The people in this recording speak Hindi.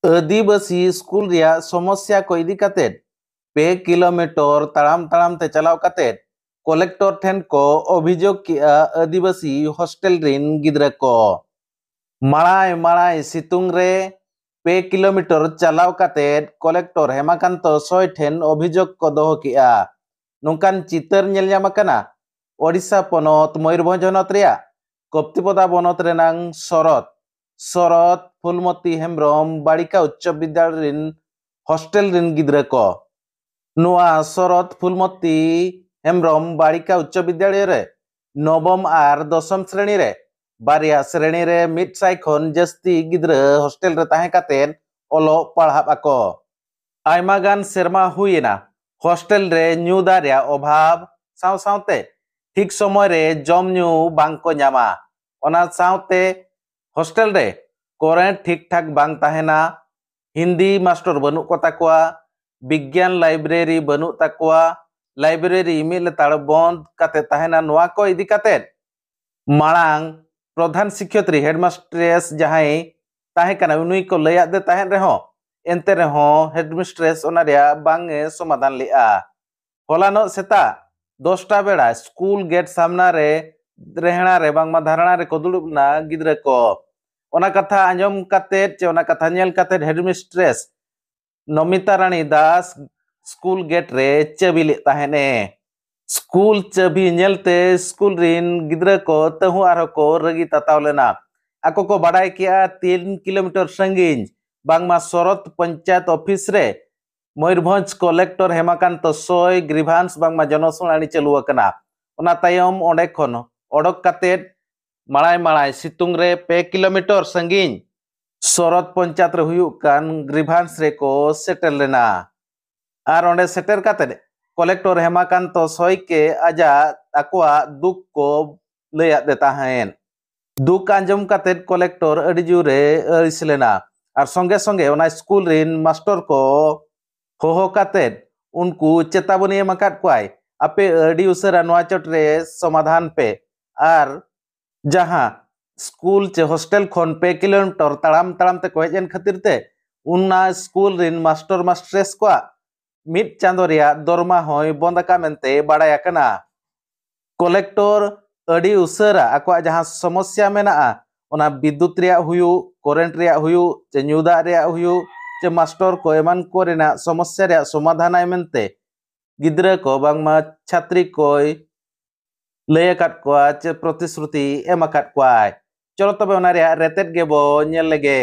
आदिवासी स्कूल रिया समस्या को इदी कातेद 2 किलोमीटर ताड़ाम ताड़ाम ते चलाव कातेद कलेक्टर ठेन को अभियोग किया आदिवासी हॉस्टल रिन गिद्रा को माळाय माळाय सितुंग रे 2 किलोमीटर चलाव कातेद कलेक्टर हेमाकांत सोय ठेन अभियोग को दोहो किया नोंकान चितर नेल ᱧᱟᱢ ᱟᱠᱟᱱᱟ ओडिशा पनत मयूरभंज हनत रिया कप्तिपदा बनत रेनांग शरत शरत फुलमती हेम्ब्रम बालिका उच्च विद्यालय रिन हॉस्टल रिन गिद्रा को नुआ शरत फुलमती हेम्ब्रम बालिका उच्च विद्यालय रे नवम आर दशम श्रेणी रे बारिया श्रेणी रे 100 खन जस्ती गिद्रा हॉस्टल रे ताहे कातेन ओलो पढ़ाब आको आयमा गान सेरमा हुइना हॉस्टल रे न्यू दारिया अभाव साव सावते ठीक समय रे जम न्यू बांग को ᱧᱟᱢᱟ ओना सावते हॉस्टल रे करेंट ठीक ठाक बांग ताहेना हिंदी मास्टर बनु को ताकुआ विज्ञान लाइब्रेरी बनु ताकुआ लाइब्रेरी मिल ताड़ बंद काते ताहेना नुआ को इदी काते मांग प्रधान शिक्षयत्री हेडमास्ट्रेस जहां ताहे कना उनुई को लया दे ताहेन रे हो एनते रे हो हेडमिस्ट्रेस ओना रिया बांगे समाधान लिया होलानो सेता 10टा बेड़ा स्कूल गेट सामना रे रेहना रे बांगमा धारणा रे को दुड़ुबना गिद्रा को ओना कथा आंजम काते चे ओना कथा नेल काते हेडमिस्ट्रेस नमिता रानी दास स्कूल गेट रे चाबी ले ताहेने स्कूल चाबी नेलते स्कूल रिन गिद्रा को तहु आरो को रगी तताव लेना आको को बाडाय किया 3 किलोमीटर संगीन बांगमा शरत पंचायत ऑफिस रे मयूरभंज कलेक्टर हेमाकांत सोय ग्रीभांस बांगमा जनसुनानी चालू अकना ओना तायम ओंडे खन ओडक कातेद माळाय माळाय सितुंग रे 2 किलोमीटर संगीन शरत पंचायत रे हुयुक कान ग्रीभांस रे को सेटल लेना आर ओंडे सेटर कातेद कलेक्टर हेमाकांत सोय के आजा आकुआ दुख को लया देता हैं दुख आंजम कातेद कलेक्टर अडी जुरे अरिस लेना और संगे संगे ओना स्कूल रिन मास्टर को होहो कातेद उनको चेतावनी एम अकाद कोआय आपे अडी उसरा नोआ चोट रे समाधान पे आर जहां स्कूल चे हॉस्टल खन 2 किलोमीटर ताड़ाम ताड़ाम ते को हेजन खातिर ते उन्ना स्कूल रिन मास्टर मास्ट्रेस को मिड चांदो रिया दरमा होय बंदका मेनते बाडाय आकना कलेक्टर अडी उसरा आको जहां समस्या मेना ओना विद्युत रिया हुयु करेंट रिया हुयु चे न्यूदा रिया हुयु चे मास्टर को एमान को रेना समस्या रिया समाधान आय मेनते गिद्रा को बांगमा छात्री कोय लय अकाद को चे प्रतिश्रुति एम अकाद को चलो तबे ओना रिया रेतेद गेबो नेल लेगे